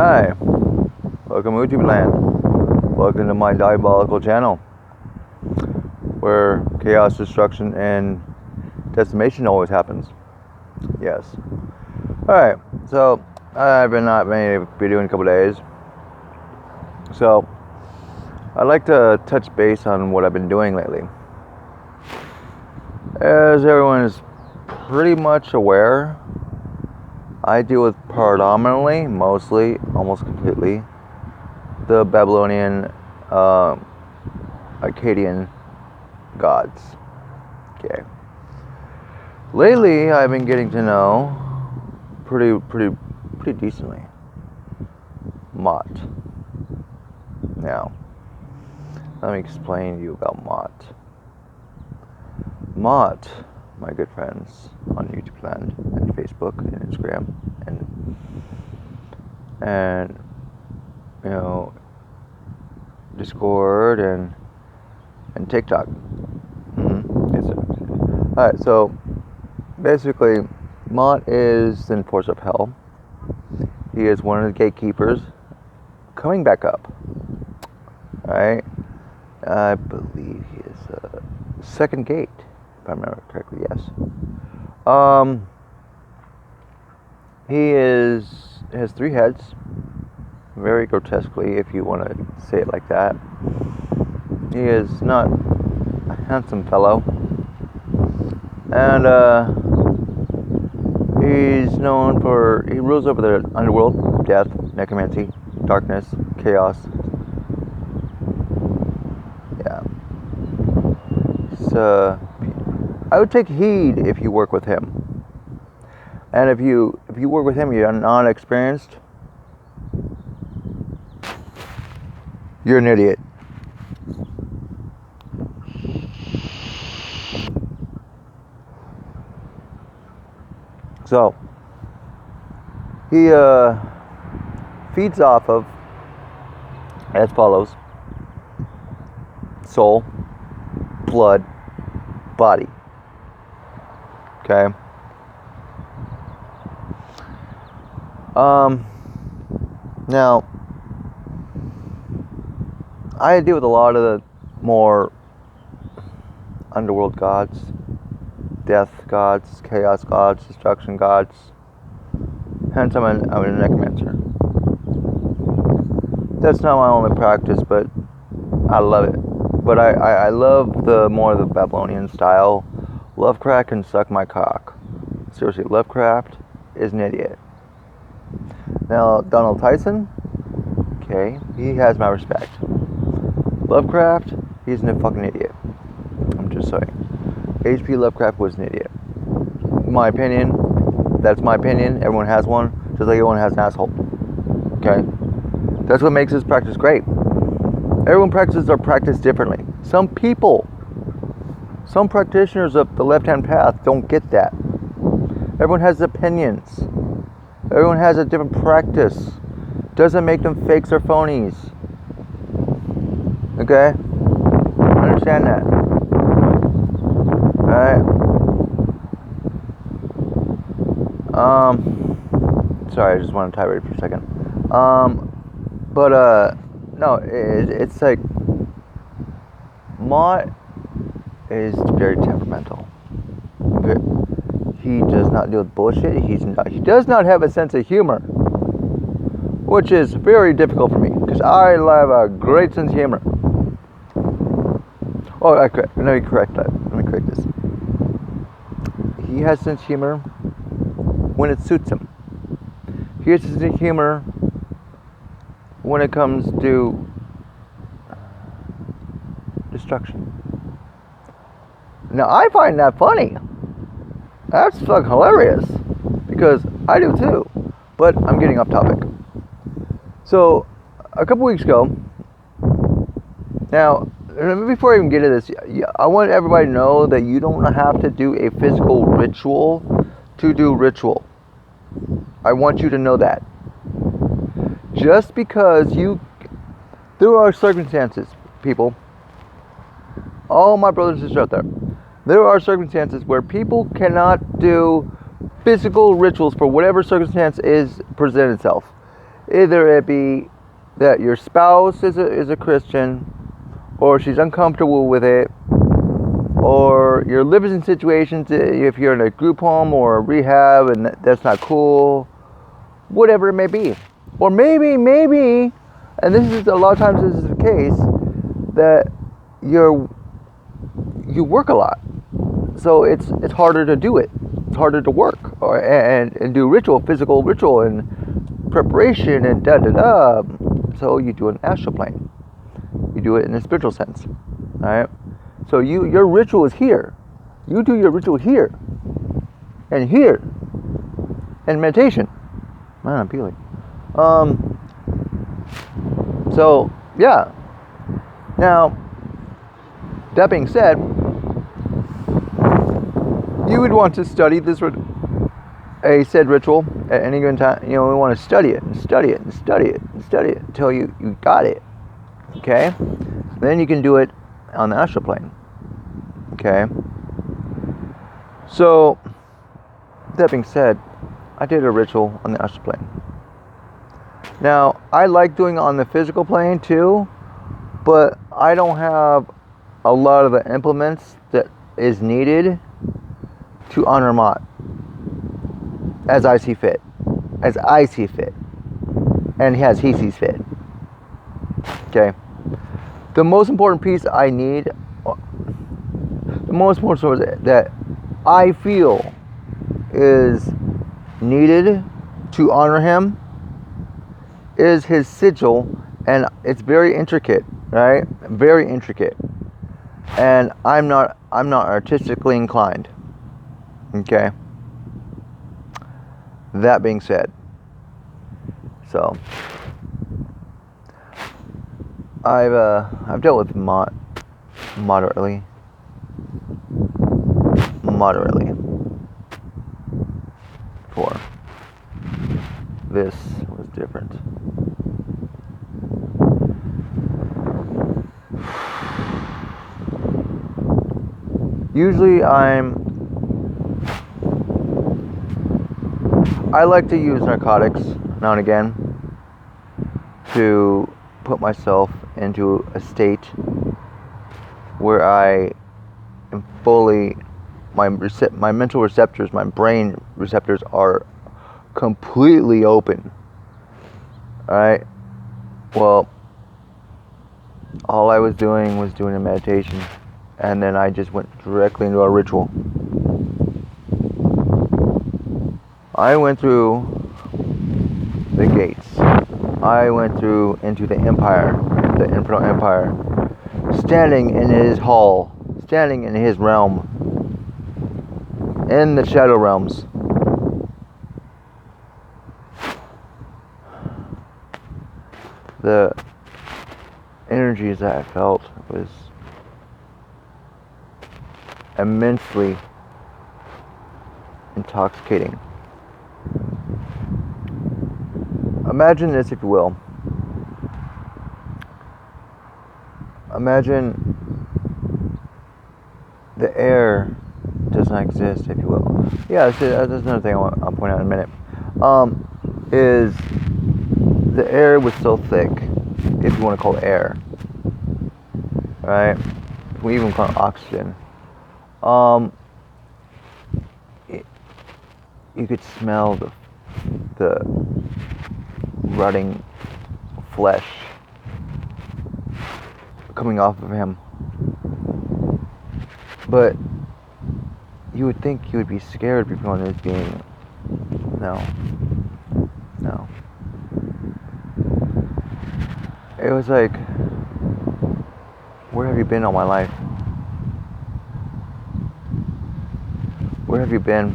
Hi, welcome to YouTube land. Welcome to my diabolical channel, where chaos, destruction, and decimation always happens. Yes. Alright, so I've been not made a video in a couple days. So I'd like to touch base on what I've been doing lately. As everyone is pretty much aware, I deal with predominantly, mostly, almost completely, the Babylonian, Akkadian gods. Okay. Lately, I've been getting to know pretty decently Mot. Now, let me explain to you about Mot. Mot, my good friends on YouTube land and Facebook and Instagram and you know, Discord and TikTok. Yes, sir. Alright, so basically Mot is the enforcer of hell. He is one of the gatekeepers coming back up. Alright, I believe he is second gate, if I remember correctly. Yes. He has 3 heads, very grotesquely, if you want to say it like that. He is not a handsome fellow, and he's known for, he rules over the underworld, death, necromancy, darkness, chaos. Yeah. So I would take heed if you work with him. And if you work with him, you're not experienced, you're an idiot. So he feeds off of as follows: soul, blood, body. Okay. Now, I deal with a lot of the more underworld gods, death gods, chaos gods, destruction gods. Hence, I'm a necromancer. That's not my only practice, but I love it. But I love the more of the Babylonian style. Lovecraft can suck my cock. Seriously, Lovecraft is an idiot. Now, Donald Tyson, okay, he has my respect. Lovecraft, he's a fucking idiot. I'm just saying. H.P. Lovecraft was an idiot. In my opinion, that's my opinion. Everyone has one, just like everyone has an asshole. Okay? That's what makes this practice great. Everyone practices their practice differently. Some practitioners of the left-hand path don't get that. Everyone has opinions. Everyone has a different practice. Doesn't make them fakes or phonies. Okay? Understand that. Alright? Sorry, I just want to tirade for a second. No, it's like Mot is very temperamental. He does not deal with bullshit. He does not have a sense of humor, which is very difficult for me because I have a great sense of humor. Oh, let me correct that. Let me correct this. He has a sense of humor when it suits him. He has a sense of humor when it comes to destruction. Now, I find that funny. That's fucking hilarious. Because I do too. But I'm getting off topic. So, a couple weeks ago, now, before I even get to this, I want everybody to know that you don't have to do a physical ritual to do ritual. I want you to know that. Just because there are circumstances, people, all my brothers and sisters out there, there are circumstances where people cannot do physical rituals for whatever circumstance is present itself. Either it be that your spouse is a Christian, or she's uncomfortable with it, or you're living in situations, if you're in a group home or a rehab and that's not cool, whatever it may be. Or maybe, and this is a lot of times this is the case, that you work a lot, so it's harder to do it. It's harder to work and do physical ritual and preparation and da da da. So you do it in astral plane. You do it in a spiritual sense, all right? So your ritual is here. You do your ritual here and here, and meditation. Man, I'm peeling. So yeah. Now, that being said, you would want to study a said ritual at any given time. You know, we want to study it and study it and study it and study it until you got it. Okay? Then you can do it on the astral plane. Okay? So, that being said, I did a ritual on the astral plane. Now, I like doing it on the physical plane too, but I don't have a lot of the implements that is needed to honor Mott as I see fit. As I see fit. And he sees fit. Okay? The most important piece I need, the most important source that I feel is needed to honor him is his sigil, and it's very intricate, right? Very intricate. And I'm not artistically inclined. Okay? That being said, so I've dealt with Mott moderately. Before. This was different. Usually I like to use narcotics now and again to put myself into a state where I am fully, my mental receptors, my brain receptors are completely open. Alright? Well, all I was doing a meditation, and then I just went directly into a ritual. I went through the gates. I went through into the empire, the Infernal Empire, standing in his hall, standing in his realm, in the Shadow Realms. The energies that I felt was immensely intoxicating. Imagine this, if you will. Imagine the air does not exist, if you will. Yeah, that's another thing I'll point out in a minute. Is the air was so thick, if you want to call it air, right? We even call it oxygen. You could smell the rotting flesh coming off of him. But you would think you would be scared before this being. No. It was like, where have you been all my life? Where have you been?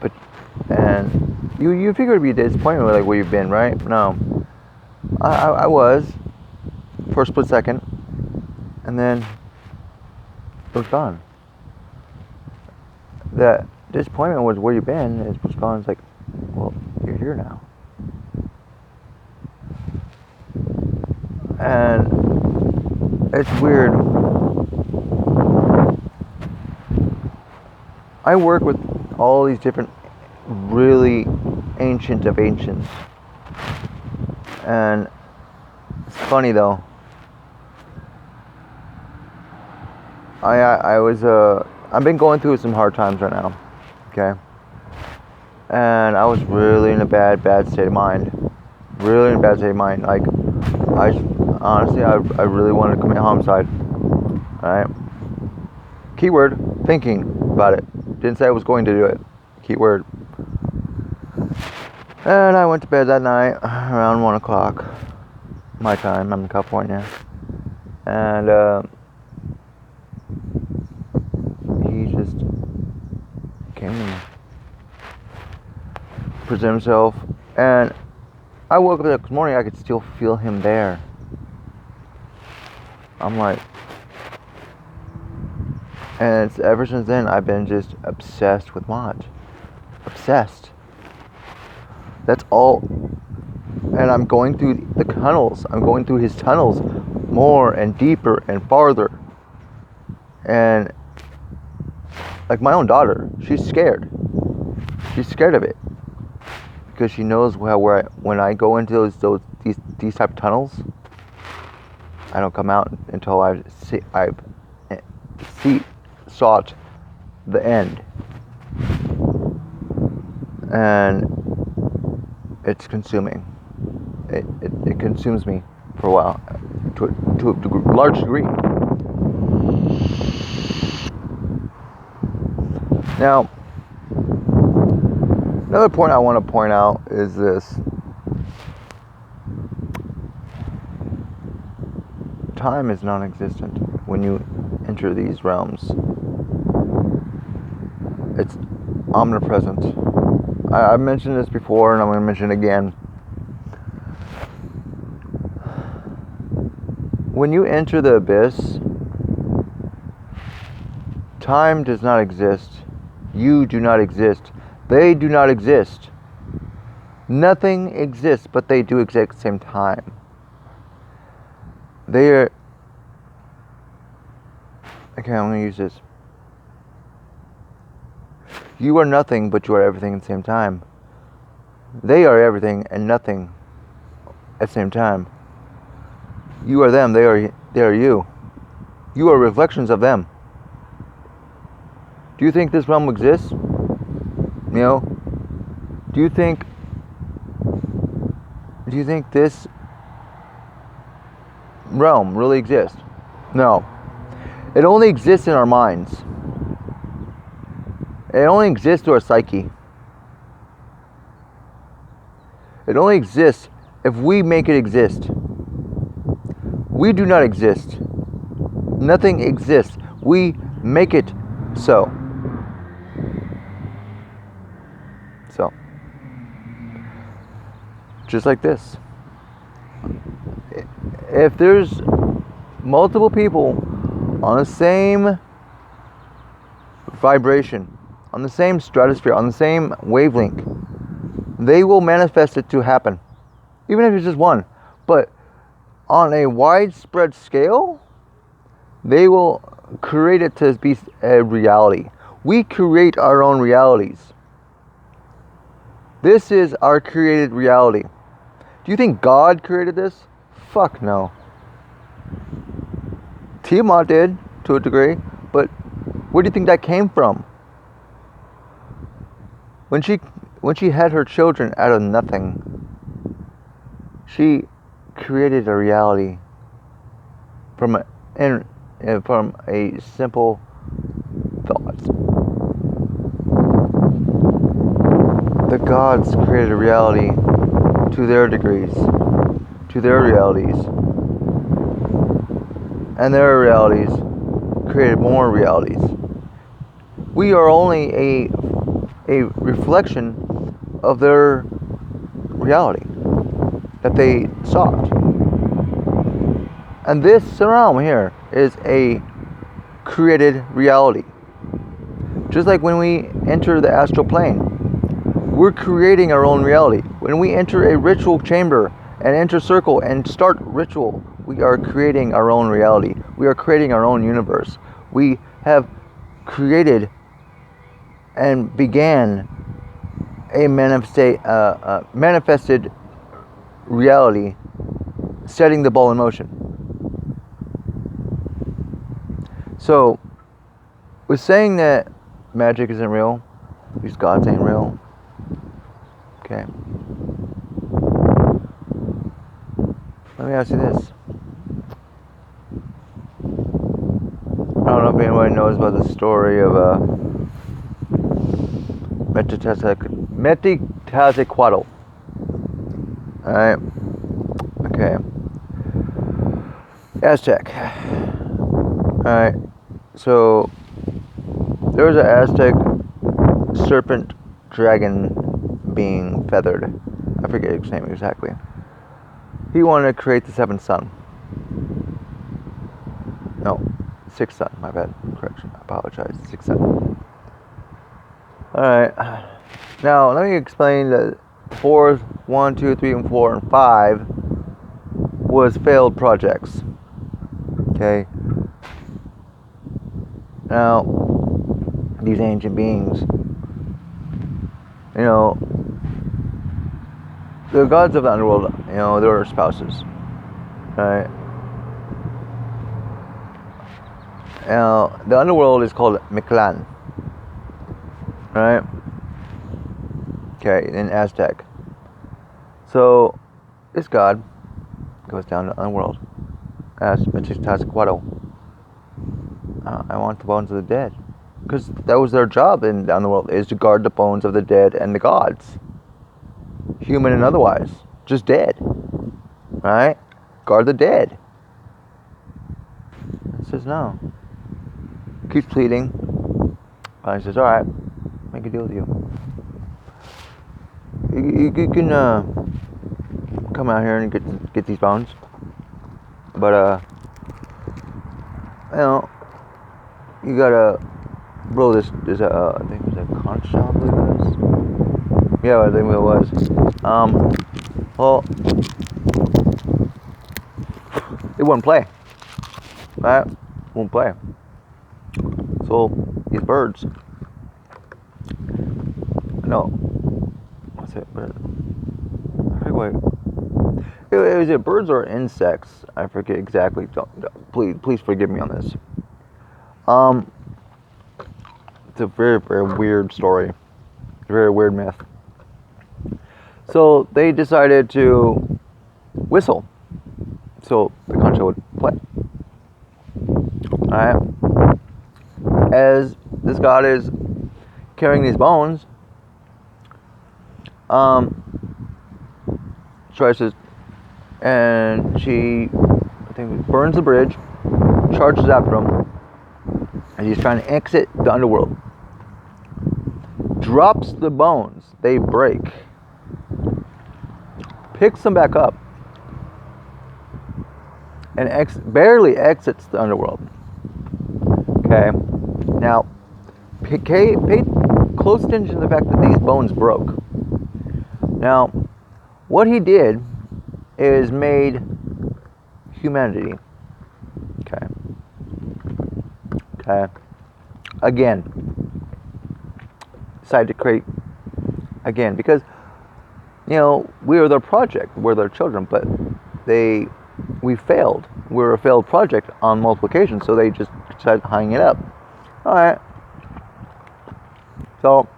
But, and you figure it'd be disappointed with like where you've been, right? No. I was, for a split second, and then it was gone. That disappointment was where you've been, it was gone. It's like, well, you're here now. And it's weird. I work with all these different really ancient of ancients, And it's funny though. I've been going through some hard times right now. Okay. And I was really in a bad state of mind. Really in a bad state of mind. Like, honestly, I really wanted to commit homicide. Alright? Keyword, thinking about it. Didn't say I was going to do it. Keyword. And I went to bed that night around 1 o'clock. My time. I'm in California. And, he just came to me. Present himself. And I woke up the next morning, I could still feel him there. I'm like, and it's ever since then I've been just obsessed with Maj. Obsessed. That's all. And I'm going through the tunnels. I'm going through his tunnels more and deeper and farther. And like my own daughter, she's scared. She's scared of it. Because she knows when I go into these type of tunnels, I don't come out until I've sought the end, and it's consuming. It consumes me for a while, to a large degree. Now, another point I want to point out is this. Time is non-existent when you enter these realms. It's omnipresent. I've mentioned this before and I'm going to mention it again. When you enter the abyss, time does not exist. You do not exist. They do not exist. Nothing exists, but they do exist at the same time. Okay, I'm going to use this. You are nothing, but you are everything at the same time. They are everything and nothing at the same time. You are them, they are you. You are reflections of them. Do you think this realm exists? You know? Do you think this realm really exists? No. It only exists in our minds. It only exists to our psyche. It only exists if we make it exist. We do not exist. Nothing exists. We make it so. So. Just like this. If there's multiple people on the same vibration, on the same stratosphere, on the same wavelength, they will manifest it to happen. Even if it's just one. But on a widespread scale, they will create it to be a reality. We create our own realities. This is our created reality. Do you think God created this? Fuck no. Tiamat did, to a degree, but where do you think that came from? When she had her children out of nothing, she created a reality from a simple thought. The gods created a reality to their degrees, to their realities, and their realities created more realities. We are only a reflection of their reality that they sought. And this realm here is a created reality. Just like when we enter the astral plane, we're creating our own reality. When we enter a ritual chamber and enter circle and start ritual, we are creating our own reality. We are creating our own universe. We have created and began a manifested reality setting the ball in motion. So, with saying that magic isn't real, these gods ain't real, okay, let me ask you this. I don't know if anybody knows about the story of Metlacatl. Alright, okay, Aztec. Alright, so there was an Aztec serpent dragon being feathered. I forget his name exactly. He wanted to create the seventh sun. No, sixth sun, my bad. Correction, I apologize. Sixth sun. Alright, now let me explain that 1, 2, 3, and 4, and 5 was failed projects. Okay. Now, these ancient beings, you know, the gods of the underworld, you know, they're spouses, right? Now, the underworld is called Mictlan, right? Okay, in Aztec. So, this god goes down to the underworld, asks Metlacatl, I want the bones of the dead. Because that was their job in the underworld, is to guard the bones of the dead and the gods. Human and otherwise. Just dead. Right? Guard the dead. He says no. Keeps pleading. He says, alright, make a deal with you. You can come out here and get these bones. But you know, you gotta blow this I think it was a conch shell, I believe it was. Yeah, I think it was. Well, it wouldn't play. Right? Won't play. So these birds, no, what's it? I forget. Is it birds or insects? I forget exactly. Please forgive me on this. It's a very, very weird story. A very weird myth. So they decided to whistle so the conch shell would play. Alright. As this god is carrying these bones, tries, and she, I think, burns the bridge, charges after him, and he's trying to exit the underworld. Drops the bones, they break, picks them back up, and barely exits the underworld. Okay, now pay close attention to the fact that these bones broke. Now, what he did is made humanity. Okay. Again, decided to create again because, you know, we are their project, we're their children, but we failed. We're a failed project on multiple occasions, so they just decided to hang it up. All right. So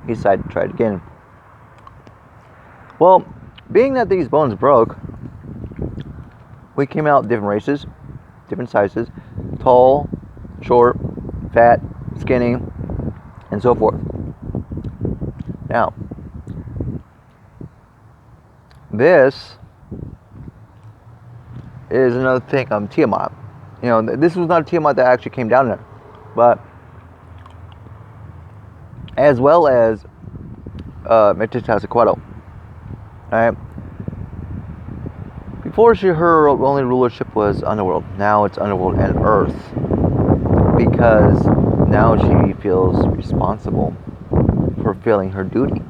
he decided to try it again. Well, being that these bones broke, we came out different races, different sizes, tall, short, fat, skinny, and so forth. Now, this is another thing on Tiamat. You know, this was not Tiamat that actually came down there, but as well as Metlacatl. Alright. Before her only rulership was underworld. Now it's underworld and earth, because now she feels responsible for fulfilling her duty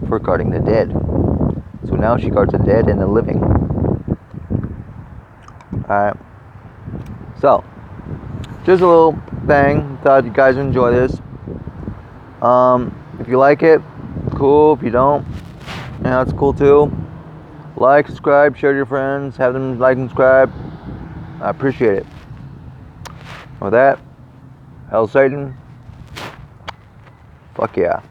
for guarding the dead. So now she guards the dead and the living. Alright. So, just a little thing. Thought you guys would enjoy this. If you like it, cool. If you don't, yeah, it's cool too. Like, subscribe, share to your friends, have them like and subscribe. I appreciate it. With that, Hell Satan, fuck yeah.